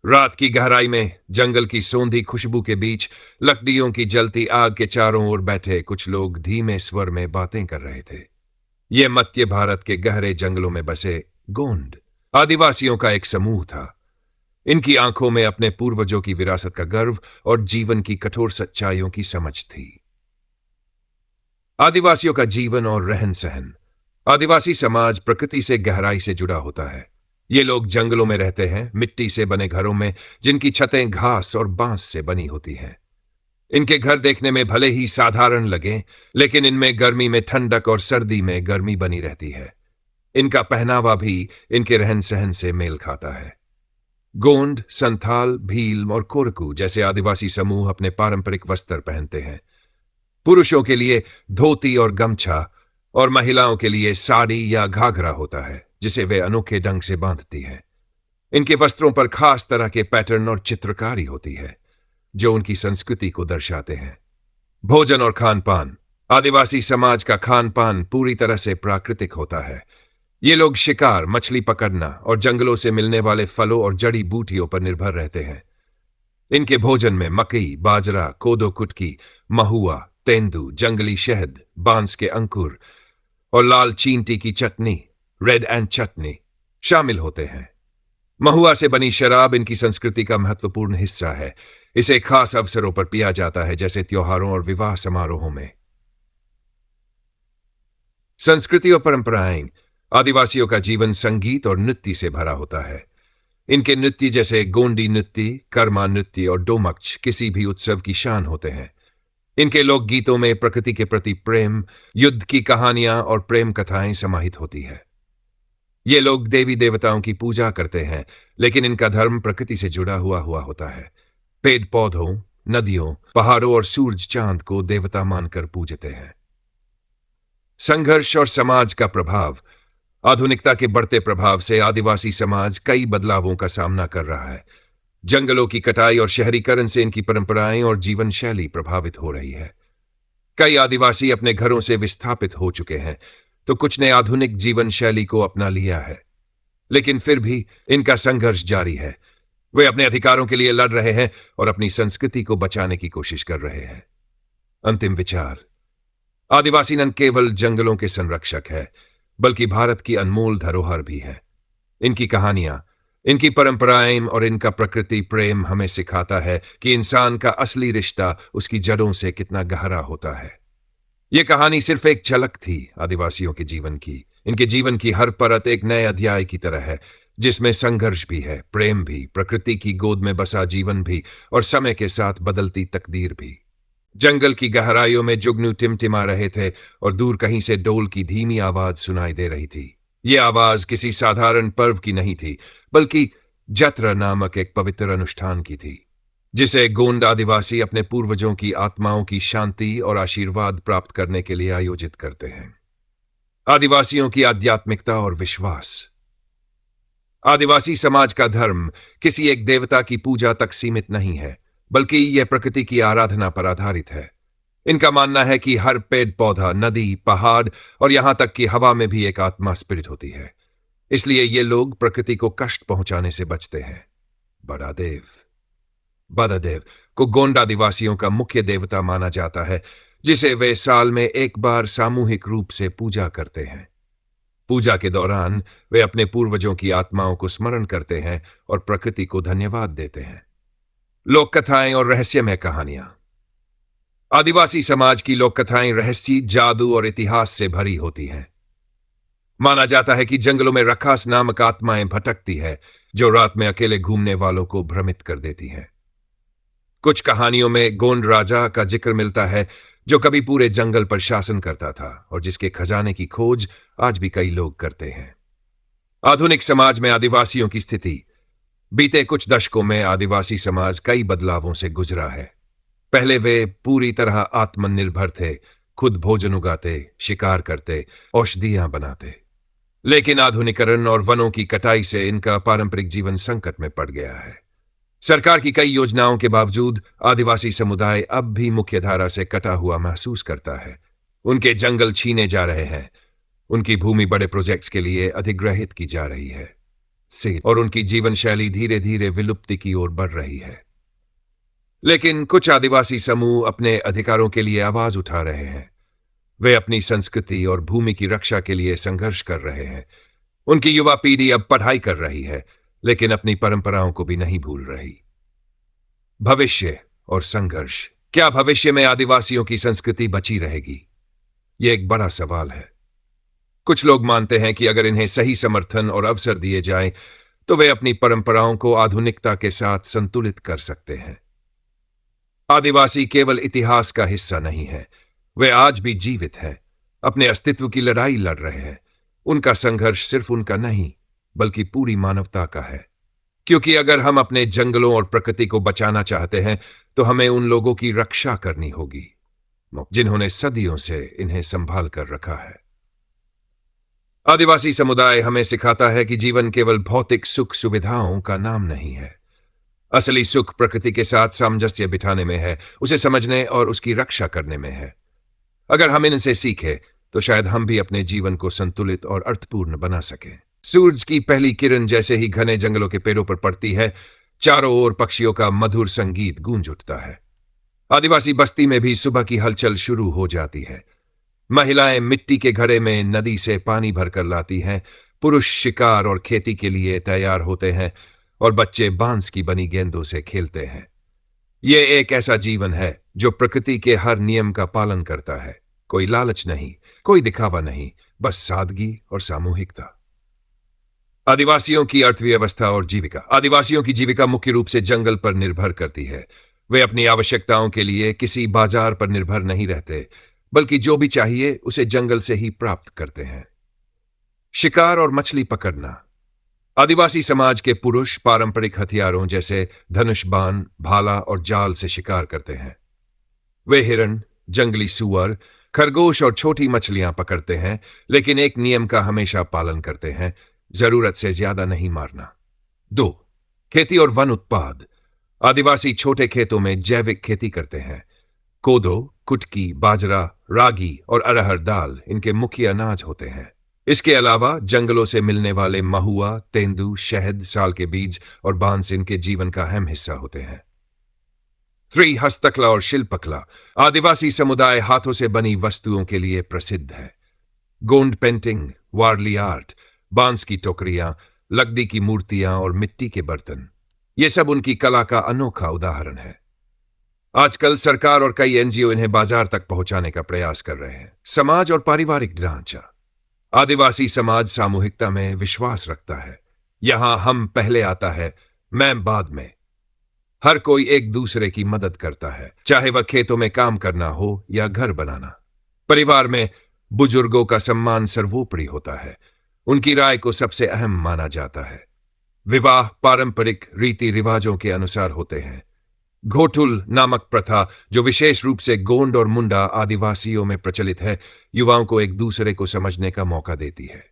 रात की गहराई में जंगल की सोंधी खुशबू के बीच लकड़ियों की जलती आग के चारों ओर बैठे कुछ लोग धीमे स्वर में बातें कर रहे थे। ये मध्य भारत के गहरे जंगलों में बसे गोंड आदिवासियों का एक समूह था। इनकी आंखों में अपने पूर्वजों की विरासत का गर्व और जीवन की कठोर सच्चाइयों की समझ थी। आदिवासियों का जीवन और रहन सहन। आदिवासी समाज प्रकृति से गहराई से जुड़ा होता है। ये लोग जंगलों में रहते हैं, मिट्टी से बने घरों में जिनकी छतें घास और बांस से बनी होती हैं। इनके घर देखने में भले ही साधारण लगें, लेकिन इनमें गर्मी में ठंडक और सर्दी में गर्मी बनी रहती है। इनका पहनावा भी इनके रहन सहन से मेल खाता है। गोंड, संथाल, भील और कोरकू जैसे आदिवासी समूह अपने पारंपरिक वस्त्र पहनते हैं। पुरुषों के लिए धोती और गमछा और महिलाओं के लिए साड़ी या घाघरा होता है, जिसे वे अनोखे ढंग से बांधती हैं। इनके वस्त्रों पर खास तरह के पैटर्न और चित्रकारी होती है, जो उनकी संस्कृति को दर्शाते हैं। भोजन और खान पान। आदिवासी समाज का खान पान पूरी तरह से प्राकृतिक होता है। ये लोग शिकार, मछली पकड़ना और जंगलों से मिलने वाले फलों और जड़ी बूटियों पर निर्भर रहते हैं। इनके भोजन में मकई, बाजरा, कोदो कुटकी, महुआ, तेंदू, जंगली शहद, बांस के अंकुर और लाल चींटी की चटनी, रेड एंड चटनी शामिल होते हैं। महुआ से बनी शराब इनकी संस्कृति का महत्वपूर्ण हिस्सा है। इसे खास अवसरों पर पिया जाता है, जैसे त्योहारों और विवाह समारोहों में। संस्कृति और परंपराएं। आदिवासियों का जीवन संगीत और नृत्य से भरा होता है। इनके नृत्य जैसे गोंडी नृत्य, कर्मा नृत्य और डोमकच किसी भी उत्सव की शान होते हैं। इनके लोकगीतों में प्रकृति के प्रति प्रेम, युद्ध की कहानियां और प्रेम कथाएं समाहित होती है। ये लोग देवी देवताओं की पूजा करते हैं, लेकिन इनका धर्म प्रकृति से जुड़ा हुआ होता है। पेड़ पौधों, नदियों, पहाड़ों और सूरज चांद को देवता मानकर पूजते हैं। संघर्ष और समाज का प्रभाव। आधुनिकता के बढ़ते प्रभाव से आदिवासी समाज कई बदलावों का सामना कर रहा है। जंगलों की कटाई और शहरीकरण से इनकी परंपराएं और जीवन शैली प्रभावित हो रही है। कई आदिवासी अपने घरों से विस्थापित हो चुके हैं, तो कुछ ने आधुनिक जीवन शैली को अपना लिया है। लेकिन फिर भी इनका संघर्ष जारी है। वे अपने अधिकारों के लिए लड़ रहे हैं और अपनी संस्कृति को बचाने की कोशिश कर रहे हैं। अंतिम विचार। आदिवासी न केवल जंगलों के संरक्षक है, बल्कि भारत की अनमोल धरोहर भी है। इनकी कहानियां, इनकी परंपराएं और इनका प्रकृति प्रेम हमें सिखाता है कि इंसान का असली रिश्ता उसकी जड़ों से कितना गहरा होता है। यह कहानी सिर्फ एक झलक थी आदिवासियों के जीवन की। इनके जीवन की हर परत एक नए अध्याय की तरह है, जिसमें संघर्ष भी है, प्रेम भी, प्रकृति की गोद में बसा जीवन भी और समय के साथ बदलती तकदीर भी। जंगल की गहराइयों में जुगनू टिमटिमा रहे थे और दूर कहीं से डोल की धीमी आवाज सुनाई दे रही थी। ये आवाज किसी साधारण पर्व की नहीं थी, बल्कि जत्रा नामक एक पवित्र अनुष्ठान की थी, जिसे गोंड आदिवासी अपने पूर्वजों की आत्माओं की शांति और आशीर्वाद प्राप्त करने के लिए आयोजित करते हैं। आदिवासियों की आध्यात्मिकता और विश्वास। आदिवासी समाज का धर्म किसी एक देवता की पूजा तक सीमित नहीं है, बल्कि यह प्रकृति की आराधना पर आधारित है। इनका मानना है कि हर पेड़ पौधा, नदी, पहाड़ और यहां तक कि हवा में भी एक आत्मा, स्पिरिट होती है। इसलिए ये लोग प्रकृति को कष्ट पहुंचाने से बचते हैं। बड़ादेव बदादेव को गोंड आदिवासियों का मुख्य देवता माना जाता है, जिसे वे साल में एक बार सामूहिक रूप से पूजा करते हैं। पूजा के दौरान वे अपने पूर्वजों की आत्माओं को स्मरण करते हैं और प्रकृति को धन्यवाद देते हैं। लोक कथाएं और रहस्यमय कहानियां। आदिवासी समाज की लोक कथाएं रहस्य, जादू और इतिहास से भरी होती हैं। माना जाता है कि जंगलों में रखास नामक आत्माएं भटकती है, जो रात में अकेले घूमने वालों को भ्रमित कर देती हैं। कुछ कहानियों में गोंड राजा का जिक्र मिलता है, जो कभी पूरे जंगल पर शासन करता था और जिसके खजाने की खोज आज भी कई लोग करते हैं। आधुनिक समाज में आदिवासियों की स्थिति। बीते कुछ दशकों में आदिवासी समाज कई बदलावों से गुजरा है। पहले वे पूरी तरह आत्मनिर्भर थे, खुद भोजन उगाते, शिकार करते, औषधियां बनाते। लेकिन आधुनिकीकरण और वनों की कटाई से इनका पारंपरिक जीवन संकट में पड़ गया है। सरकार की कई योजनाओं के बावजूद आदिवासी समुदाय अब भी मुख्यधारा से कटा हुआ महसूस करता है। उनके जंगल छीने जा रहे हैं, उनकी भूमि बड़े प्रोजेक्ट्स के लिए अधिग्रहित की जा रही है। से और उनकी जीवन शैली धीरे धीरे विलुप्ति की ओर बढ़ रही है। लेकिन कुछ आदिवासी समूह अपने अधिकारों के लिए आवाज उठा रहे हैं। वे अपनी संस्कृति और भूमि की रक्षा के लिए संघर्ष कर रहे हैं। उनकी युवा पीढ़ी अब पढ़ाई कर रही है, लेकिन अपनी परंपराओं को भी नहीं भूल रही। भविष्य और संघर्ष। क्या भविष्य में आदिवासियों की संस्कृति बची रहेगी? यह एक बड़ा सवाल है। कुछ लोग मानते हैं कि अगर इन्हें सही समर्थन और अवसर दिए जाएं, तो वे अपनी परंपराओं को आधुनिकता के साथ संतुलित कर सकते हैं। आदिवासी केवल इतिहास का हिस्सा नहीं है, वे आज भी जीवित हैं, अपने अस्तित्व की लड़ाई लड़ रहे हैं। उनका संघर्ष सिर्फ उनका नहीं, बल्कि पूरी मानवता का है। क्योंकि अगर हम अपने जंगलों और प्रकृति को बचाना चाहते हैं, तो हमें उन लोगों की रक्षा करनी होगी जिन्होंने सदियों से इन्हें संभाल कर रखा है। आदिवासी समुदाय हमें सिखाता है कि जीवन केवल भौतिक सुख सुविधाओं का नाम नहीं है। असली सुख प्रकृति के साथ सामंजस्य बिठाने में है, उसे समझने और उसकी रक्षा करने में है। अगर हम इनसे सीखें, तो शायद हम भी अपने जीवन को संतुलित और अर्थपूर्ण बना सकें। सूरज की पहली किरण जैसे ही घने जंगलों के पेड़ों पर पड़ती है, चारों ओर पक्षियों का मधुर संगीत गूंज उठता है। आदिवासी बस्ती में भी सुबह की हलचल शुरू हो जाती है। महिलाएं मिट्टी के घड़े में नदी से पानी भरकर लाती हैं, पुरुष शिकार और खेती के लिए तैयार होते हैं और बच्चे बांस की बनी गेंदों से खेलते हैं। यह एक ऐसा जीवन है जो प्रकृति के हर नियम का पालन करता है। कोई लालच नहीं, कोई दिखावा नहीं, बस सादगी और सामूहिकता। आदिवासियों की अर्थव्यवस्था और जीविका। आदिवासियों की जीविका मुख्य रूप से जंगल पर निर्भर करती है। वे अपनी आवश्यकताओं के लिए किसी बाजार पर निर्भर नहीं रहते, बल्कि जो भी चाहिए उसे जंगल से ही प्राप्त करते हैं। शिकार और मछली पकड़ना। आदिवासी समाज के पुरुष पारंपरिक हथियारों जैसे धनुष बाण, भाला और जाल से शिकार करते हैं। वे हिरण, जंगली सुअर, खरगोश और छोटी मछलियां पकड़ते हैं, लेकिन एक नियम का हमेशा पालन करते हैं, जरूरत से ज्यादा नहीं मारना। 2. खेती और वन उत्पाद। आदिवासी छोटे खेतों में जैविक खेती करते हैं। कोदो, कुटकी, बाजरा, रागी और अरहर दाल इनके मुख्य अनाज होते हैं। इसके अलावा जंगलों से मिलने वाले महुआ, तेंदू, शहद, साल के बीज और बांस इनके जीवन का अहम हिस्सा होते हैं। 3. हस्तकला और शिल्पकला। आदिवासी समुदाय हाथों से बनी वस्तुओं के लिए प्रसिद्ध है। गोंड पेंटिंग, वारली आर्ट, बांस की टोकरियां, लकड़ी की मूर्तियां और मिट्टी के बर्तन, ये सब उनकी कला का अनोखा उदाहरण है। आजकल सरकार और कई एनजीओ इन्हें बाजार तक पहुंचाने का प्रयास कर रहे हैं। समाज और पारिवारिक ढांचा। आदिवासी समाज सामूहिकता में विश्वास रखता है। यहां हम पहले आता है, मैं बाद में। हर कोई एक दूसरे की मदद करता है, चाहे वह खेतों में काम करना हो या घर बनाना। परिवार में बुजुर्गों का सम्मान सर्वोपरि होता है, उनकी राय को सबसे अहम माना जाता है। विवाह पारंपरिक रीति रिवाजों के अनुसार होते हैं। घोटुल नामक प्रथा, जो विशेष रूप से गोंड और मुंडा आदिवासियों में प्रचलित है, युवाओं को एक दूसरे को समझने का मौका देती है।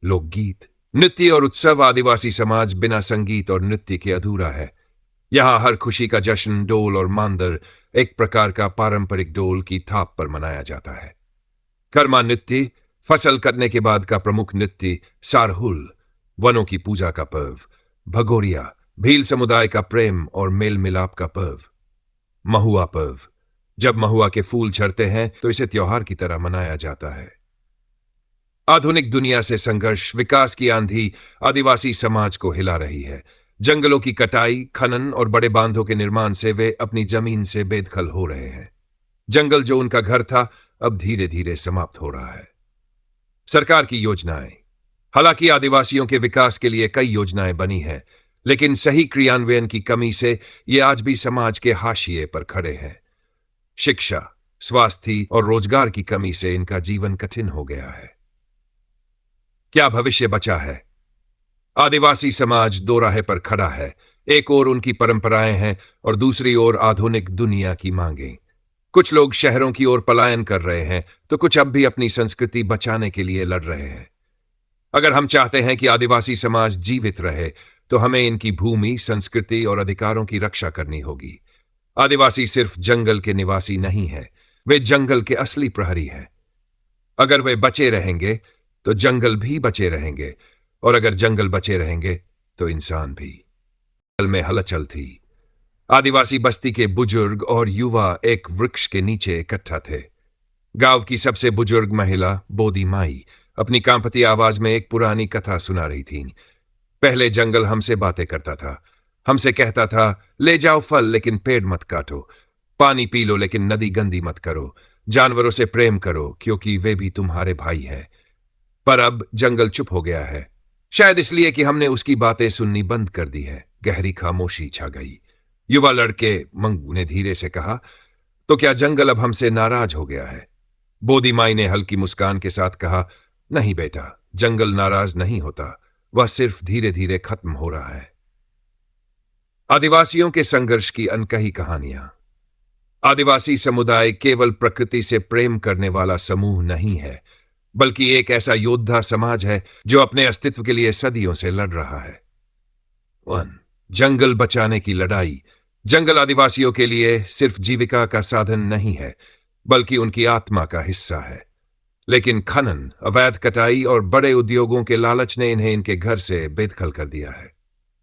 लोकगीत, नृत्य और उत्सव। आदिवासी समाज बिना संगीत और नृत्य के अधूरा है। यहां हर खुशी का जश्न डोल और मांदर, एक प्रकार का पारंपरिक डोल की थाप पर मनाया जाता है। कर्मा नृत्य, फसल कटने के बाद का प्रमुख नृत्य। सारहुल, वनों की पूजा का पर्व। भगोरिया, भील समुदाय का प्रेम और मेल मिलाप का पर्व। महुआ पर्व, जब महुआ के फूल झड़ते हैं तो इसे त्योहार की तरह मनाया जाता है। आधुनिक दुनिया से संघर्ष। विकास की आंधी आदिवासी समाज को हिला रही है। जंगलों की कटाई, खनन और बड़े बांधों के निर्माण से वे अपनी जमीन से बेदखल हो रहे हैं। जंगल जो उनका घर था, अब धीरे धीरे समाप्त हो रहा है। सरकार की योजनाएं। हालांकि आदिवासियों के विकास के लिए कई योजनाएं बनी हैं, लेकिन सही क्रियान्वयन की कमी से ये आज भी समाज के हाशिए पर खड़े हैं। शिक्षा, स्वास्थ्य और रोजगार की कमी से इनका जीवन कठिन हो गया है। क्या भविष्य बचा है? आदिवासी समाज दो राह पर खड़ा है। एक ओर उनकी परंपराएं हैं और दूसरी ओर आधुनिक दुनिया की मांगें। कुछ लोग शहरों की ओर पलायन कर रहे हैं, तो कुछ अब भी अपनी संस्कृति बचाने के लिए लड़ रहे हैं। अगर हम चाहते हैं कि आदिवासी समाज जीवित रहे, तो हमें इनकी भूमि, संस्कृति और अधिकारों की रक्षा करनी होगी। आदिवासी सिर्फ जंगल के निवासी नहीं है, वे जंगल के असली प्रहरी हैं। अगर वे बचे रहेंगे, तो जंगल भी बचे रहेंगे और अगर जंगल बचे रहेंगे तो इंसान भी। जंगल में हलचल थी। आदिवासी बस्ती के बुजुर्ग और युवा एक वृक्ष के नीचे इकट्ठा थे। गांव की सबसे बुजुर्ग महिला बोदी माई अपनी कांपती आवाज में एक पुरानी कथा सुना रही थी। पहले जंगल हमसे बातें करता था, हमसे कहता था ले जाओ फल लेकिन पेड़ मत काटो, पानी पी लो लेकिन नदी गंदी मत करो, जानवरों से प्रेम करो क्योंकि वे भी तुम्हारे भाई हैं। पर अब जंगल चुप हो गया है, शायद इसलिए कि हमने उसकी बातें सुननी बंद कर दी है। गहरी खामोशी छा गई। युवा लड़के मंगू ने धीरे से कहा, तो क्या जंगल अब हमसे नाराज हो गया है? बोदी माई ने हल्की मुस्कान के साथ कहा, नहीं बेटा, जंगल नाराज नहीं होता, वह सिर्फ धीरे धीरे खत्म हो रहा है। आदिवासियों के संघर्ष की अनकही कहानियां। आदिवासी समुदाय केवल प्रकृति से प्रेम करने वाला समूह नहीं है, बल्कि एक ऐसा योद्धा समाज है जो अपने अस्तित्व के लिए सदियों से लड़ रहा है। जंगल बचाने की लड़ाई। जंगल आदिवासियों के लिए सिर्फ जीविका का साधन नहीं है, बल्कि उनकी आत्मा का हिस्सा है। लेकिन खनन, अवैध कटाई और बड़े उद्योगों के लालच ने इन्हें इनके घर से बेदखल कर दिया है।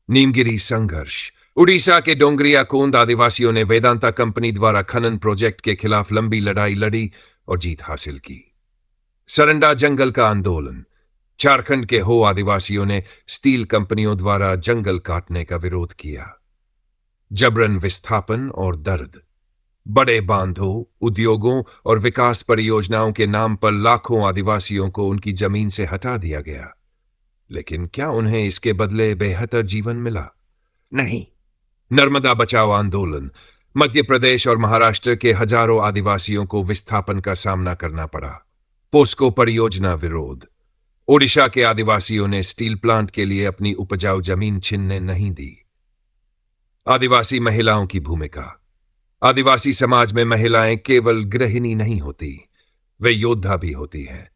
नीमगिरी संघर्ष। उड़ीसा के डोंगरिया कोंद आदिवासियों ने वेदांता कंपनी द्वारा खनन प्रोजेक्ट के खिलाफ लंबी लड़ाई लड़ी और जीत हासिल की। सरंडा जंगल का आंदोलन। झारखंड के हो आदिवासियों ने स्टील कंपनियों द्वारा जंगल काटने का विरोध किया। जबरन विस्थापन और दर्द। बड़े बांधों, उद्योगों और विकास परियोजनाओं के नाम पर लाखों आदिवासियों को उनकी जमीन से हटा दिया गया। लेकिन क्या उन्हें इसके बदले बेहतर जीवन मिला? नहीं। नर्मदा बचाओ आंदोलन। मध्य प्रदेश और महाराष्ट्र के हजारों आदिवासियों को विस्थापन का सामना करना पड़ा। पोस्को परियोजना विरोध। ओडिशा के आदिवासियों ने स्टील प्लांट के लिए अपनी उपजाऊ जमीन छीनने नहीं दी। आदिवासी महिलाओं की भूमिका। आदिवासी समाज में महिलाएं केवल गृहिणी नहीं होती, वे योद्धा भी होती हैं।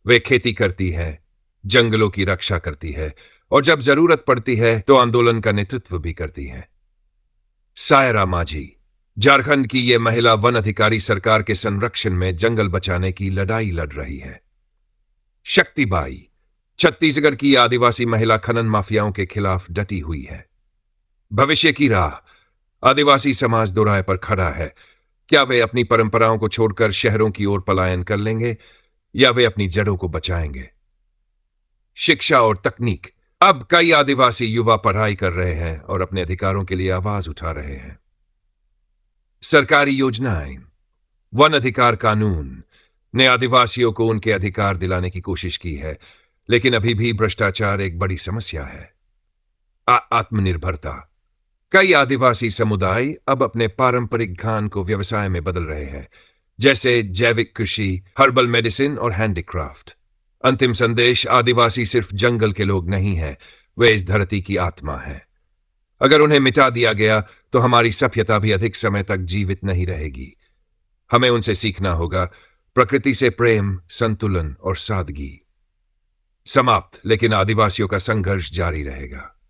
वे खेती करती हैं, जंगलों की रक्षा करती है और जब जरूरत पड़ती है तो आंदोलन का नेतृत्व भी करती हैं। सायरा माझी। झारखंड की यह महिला वन अधिकारी सरकार के संरक्षण में जंगल बचाने की लड़ाई लड़ रही है। शक्तिबाई। छत्तीसगढ़ की आदिवासी महिला खनन माफियाओं के खिलाफ डटी हुई है। भविष्य की राह। आदिवासी समाज दो राह पर खड़ा है। क्या वे अपनी परंपराओं को छोड़कर शहरों की ओर पलायन कर लेंगे या वे अपनी जड़ों को बचाएंगे? शिक्षा और तकनीक। अब कई आदिवासी युवा पढ़ाई कर रहे हैं और अपने अधिकारों के लिए आवाज उठा रहे हैं। सरकारी योजनाएं। वन अधिकार कानून ने आदिवासियों को उनके अधिकार दिलाने की कोशिश की है, लेकिन अभी भी भ्रष्टाचार एक बड़ी समस्या है। आत्मनिर्भरता। कई आदिवासी समुदाय अब अपने पारंपरिक खान को व्यवसाय में बदल रहे हैं, जैसे जैविक कृषि, हर्बल मेडिसिन और हैंडीक्राफ्ट। अंतिम संदेश, आदिवासी सिर्फ जंगल के लोग नहीं हैं, वे इस धरती की आत्मा हैं। अगर उन्हें मिटा दिया गया तो हमारी सभ्यता भी अधिक समय तक जीवित नहीं रहेगी। हमें उनसे सीखना होगा, प्रकृति से प्रेम, संतुलन और सादगी। समाप्त, लेकिन आदिवासियों का संघर्ष जारी रहेगा।